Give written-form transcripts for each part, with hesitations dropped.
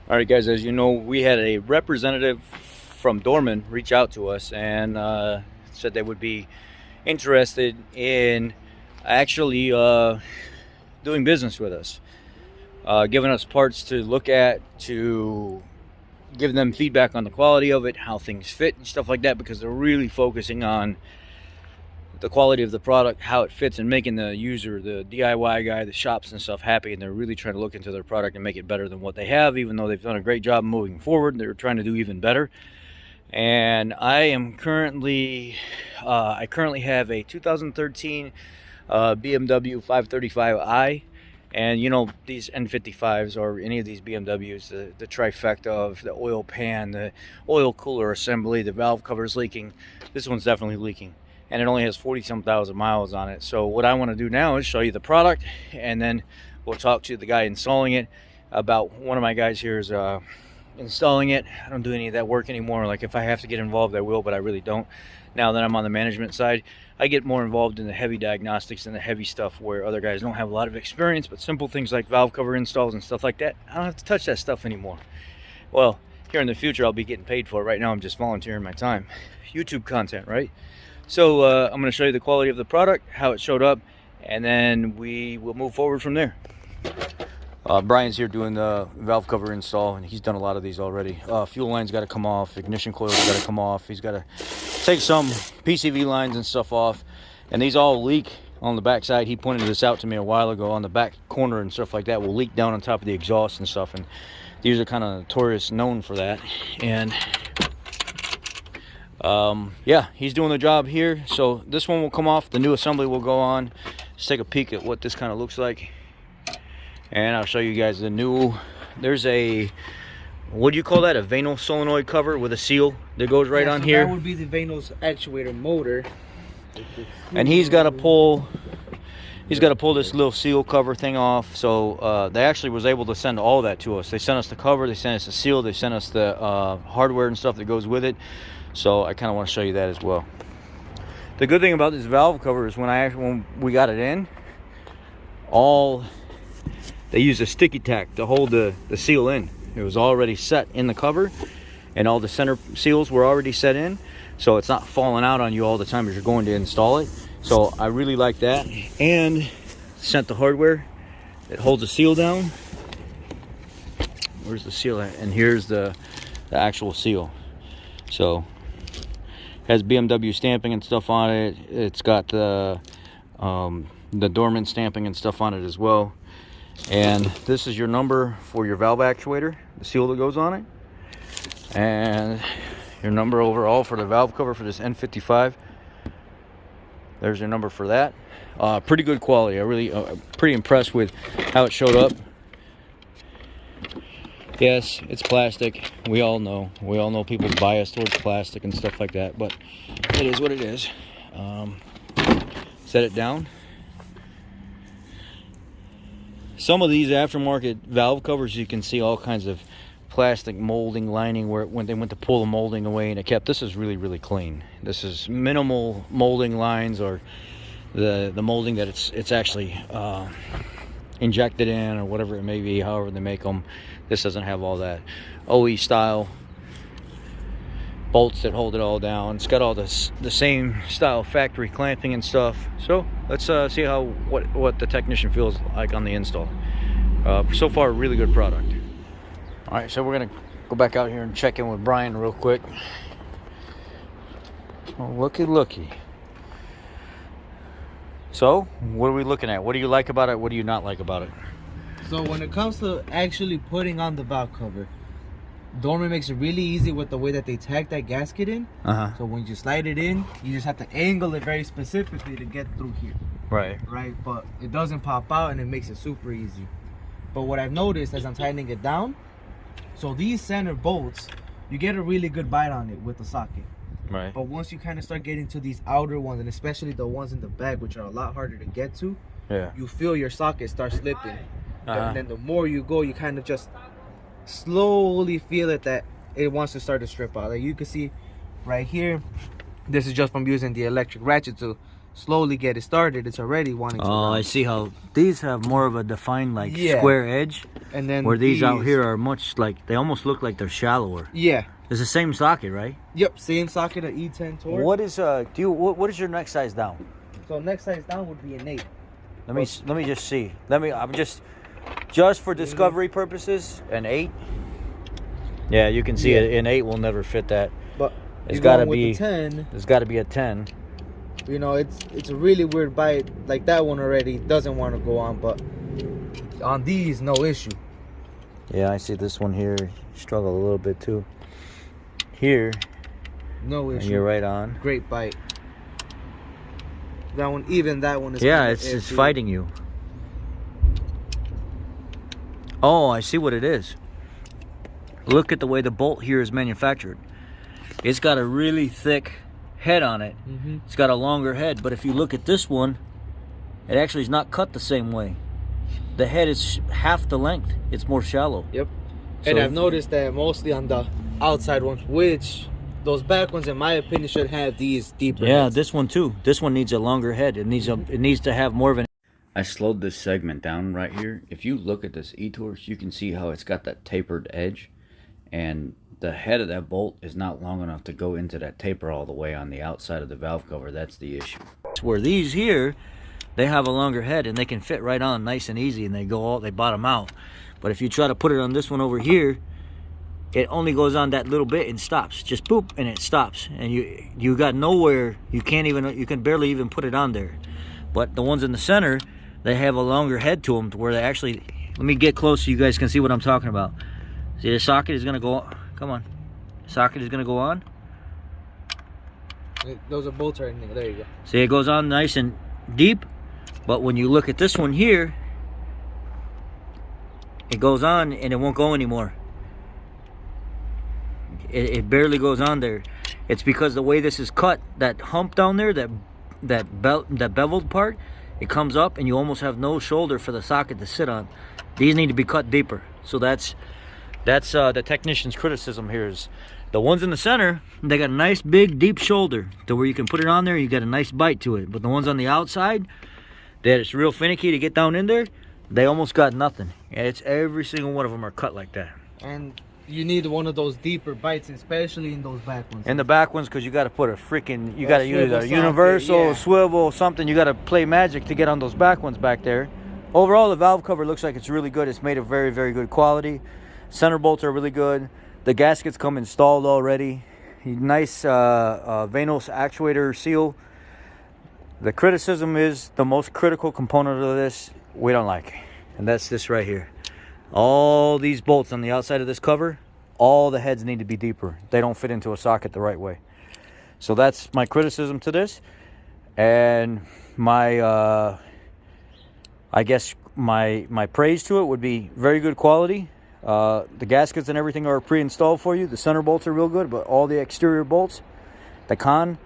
All right, guys, as you know, we had a representative from Doorman reach out to us and said they would be interested in actually doing business with us, giving us parts to look at, to give them feedback on the quality of it, how things fit and stuff like that, because they're really focusing on the quality of the product, how it fits, and making the user, the DIY guy, the shops and stuff happy. And they're really trying to look into their product and make it better than what they have. Even though they've done a great job moving forward, they're trying to do even better. And I am currently I currently have a 2013 BMW 535i. And you know, these N55s or any of these BMWs, the trifecta of the oil pan, the oil cooler assembly, the valve cover's leaking. This one's definitely leaking, and it only has 40-some thousand miles on it. So what I want to do now is show you the product, and then we'll talk to the guy installing it about, one of my guys here is installing it. I don't do any of that work anymore. Like, if I have to get involved, I will, but I really don't. Now that I'm on the management side, I get more involved in the heavy diagnostics and the heavy stuff where other guys don't have a lot of experience, but simple things like valve cover installs and stuff like that, I don't have to touch that stuff anymore. Well, here in the future, I'll be getting paid for it. Right now, I'm just volunteering my time. YouTube content, right? So I'm going to show you the quality of the product, how it showed up, and then we will move forward from there. Brian's here doing the valve cover install, and he's done a lot of these already. Fuel line's got to come off, ignition coil's got to come off. He's got to take some PCV lines and stuff off, and these all leak on the back side. He pointed this out to me a while ago. On the back corner and stuff like that will leak down on top of the exhaust and stuff, and these are kind of notorious, known for that. And yeah, he's doing the job here. So this one will come off, the new assembly will go on. Let's take a peek at what this kind of looks like, and I'll show you guys the new. There's a, what do you call that, a Vanos solenoid cover with a seal that goes right on here. That would be the Vanos actuator motor, and he's got to pull this little seal cover thing off. So they actually was able to send all that to us. They sent us the cover, they sent us the seal, they sent us the hardware and stuff that goes with it. So I kind of want to show you that as well. The good thing about this valve cover is when we got it in, they used a sticky tack to hold the seal in. It was already set in the cover, and all the center seals were already set in, so it's not falling out on you all the time as you're going to install it. So I really like that. And sent the hardware that holds the seal down. Where's the seal at? And here's the actual seal. So has BMW stamping and stuff on it. It's got the Doorman stamping and stuff on it as well. And this is your number for your valve actuator, the seal that goes on it, and your number overall for the valve cover for this N55. There's your number for that. Pretty good quality. I really pretty impressed with how it showed up. Yes, it's plastic. We all know people's bias towards plastic and stuff like that, but it is what it is. Set it down. Some of these aftermarket valve covers, you can see all kinds of plastic molding lining where when they went to pull the molding away and it kept. This is really, really clean. This is minimal molding lines, or the molding that it's actually injected in, or whatever it may be, however they make them. This doesn't have all that OE style bolts that hold it all down. It's got all the same style factory clamping and stuff. So let's see what the technician feels like on the install. So far, a really good product. All right, so we're gonna go back out here and check in with Brian real quick. Oh, looky. So what are we looking at? What do you like about it? What do you not like about it? So when it comes to actually putting on the valve cover, Doorman makes it really easy with the way that they tack that gasket in. So when you slide it in, you just have to angle it very specifically to get through here. Right, but it doesn't pop out, and it makes it super easy. But what I've noticed as I'm tightening it down, so these center bolts, you get a really good bite on it with the socket. Right. But once you kind of start getting to these outer ones, and especially the ones in the back, which are a lot harder to get to, you feel your socket start slipping. And then the more you go, you kind of just slowly feel it that it wants to start to strip out. Like you can see right here, this is just from using the electric ratchet to slowly get it started, it's already wanting to Oh, run. I see how these have more of a defined like square edge, and then where these out here are much like, they almost look like they're shallower. Yeah. It's the same socket, right? Yep, same socket, a E10 torque. What is what is your next size down? So next size down would be an 8. Let me just see. I'm just for discovery purposes, an 8. Yeah, you can see an 8 will never fit that. But it's got to be 10. It's got to be a 10. You know, it's a really weird bite. Like that one already doesn't want to go on, but on these, no issue. Yeah, I see this one here struggle a little bit too. Here, no issue. And you're right on. Great bite. That one, even that one is. Yeah, it's fighting you. Oh, I see what it is. Look at the way the bolt here is manufactured. It's got a really thick head on it. It's got a longer head, but if you look at this one, it actually is not cut the same way. The head is half the length. It's more shallow. Yep. And I've noticed that mostly on the outside ones, which those back ones, in my opinion, should have these deeper heads. This one too. This one needs a longer head. It needs to have more of an. I slowed this segment down right here. If you look at this e-torch, you can see how it's got that tapered edge, and the head of that bolt is not long enough to go into that taper all the way on the outside of the valve cover. That's the issue. Where these here, they have a longer head and they can fit right on nice and easy, and they bottom out. But if you try to put it on this one over here, it only goes on that little bit and stops. Just boop, and it stops. And you got nowhere. You can barely even put it on there. But the ones in the center, they have a longer head to them, to where they actually. Let me get close so you guys can see what I'm talking about. See, the socket is gonna go. Come on, socket is gonna go on. Those are bolts right in there. There you go. See, it goes on nice and deep. But when you look at this one here, it goes on and it won't go anymore. It barely goes on there. It's because the way this is cut, that hump down there, that beveled part, it comes up and you almost have no shoulder for the socket to sit on. These need to be cut deeper. So that's the technician's criticism here is the ones in the center, they got a nice big deep shoulder to where you can put it on there, you got a nice bite to it. But the ones on the outside, that it's real finicky to get down in there, they almost got nothing. And it's every single one of them are cut like that. And you need one of those deeper bites, especially in those back ones. In the back ones, because you got to put a freaking, you got to use a universal swivel, something. You got to play magic to get on those back ones back there. Overall, the valve cover looks like it's really good. It's made of very, very good quality. Center bolts are really good. The gaskets come installed already. Nice Vanos actuator seal. The criticism is the most critical component of this we don't like, and that's this right here. All these bolts on the outside of this cover, all the heads need to be deeper. They don't fit into a socket the right way. So that's my criticism to this, and my I guess my praise to it would be very good quality. The gaskets and everything are pre-installed for you. The center bolts are real good, but all the exterior bolts, the con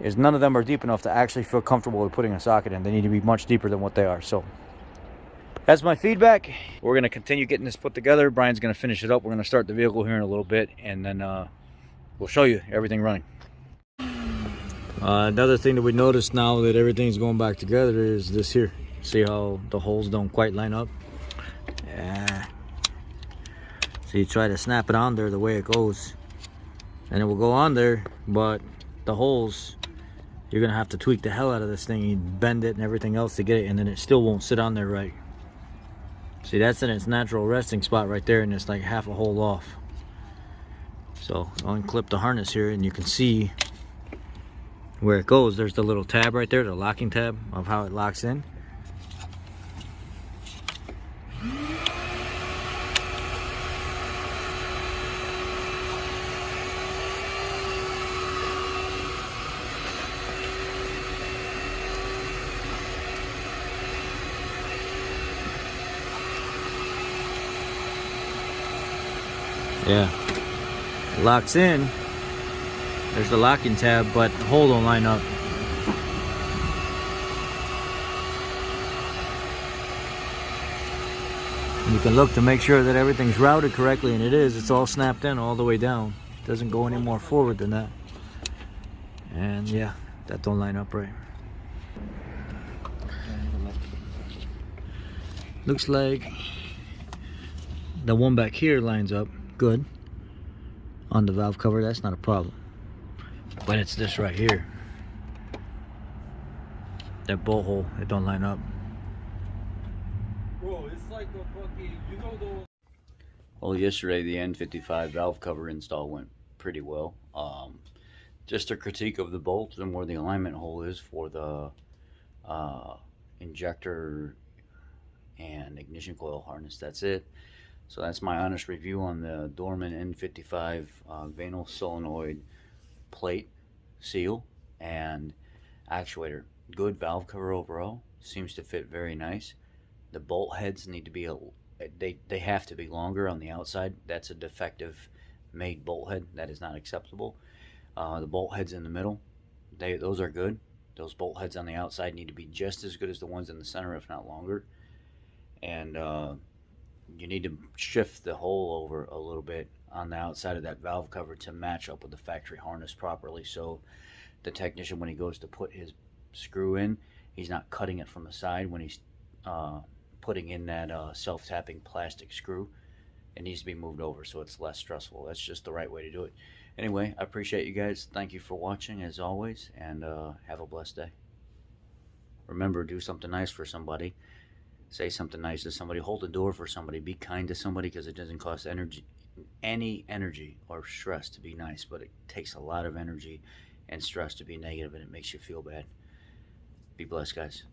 is none of them are deep enough to actually feel comfortable with putting a socket in. They need to be much deeper than what they are. So that's my feedback. We're going to continue getting this put together. Brian's going to finish it up. We're going to start the vehicle here in a little bit, and then we'll show you everything running. Another thing that we noticed now that everything's going back together is this here. See how the holes don't quite line up? Yeah. So you try to snap it on there the way it goes, and it will go on there, but the holes, you're going to have to tweak the hell out of this thing. You bend it and everything else to get it, and then it still won't sit on there right. See, that's in its natural resting spot right there, and it's like half a hole off. So I'll unclip the harness here, and you can see where it goes. There's the little tab right there, the locking tab of how it locks in. Yeah, it locks in. There's the locking tab, but the hole don't line up. And you can look to make sure that everything's routed correctly, and it is. It's all snapped in all the way down. It doesn't go any more forward than that. And yeah, that don't line up right. Looks like the one back here lines up good on the valve cover. That's not a problem. But it's this right here. That bolt hole, it don't line up. Bro, it's like a fucking, you know those. Well, yesterday the N55 valve cover install went pretty well. Just a critique of the bolt and where the alignment hole is for the injector and ignition coil harness. That's it. So that's my honest review on the Doorman N55 Vanal solenoid plate seal and actuator. Good valve cover overall. Seems to fit very nice. The bolt heads need to be they have to be longer on the outside. That's a defective made bolt head. That is not acceptable. The bolt heads in the middle, those are good. Those bolt heads on the outside need to be just as good as the ones in the center, if not longer. And you need to shift the hole over a little bit on the outside of that valve cover to match up with the factory harness properly, so the technician, when he goes to put his screw in, he's not cutting it from the side when he's putting in that self-tapping plastic screw. It needs to be moved over so it's less stressful. That's just the right way to do it. Anyway, I appreciate you guys. Thank you for watching as always, and have a blessed day. Remember, do something nice for somebody. Say something nice to somebody. Hold the door for somebody. Be kind to somebody, because it doesn't cost any energy or stress to be nice, but it takes a lot of energy and stress to be negative, and it makes you feel bad. Be blessed, guys.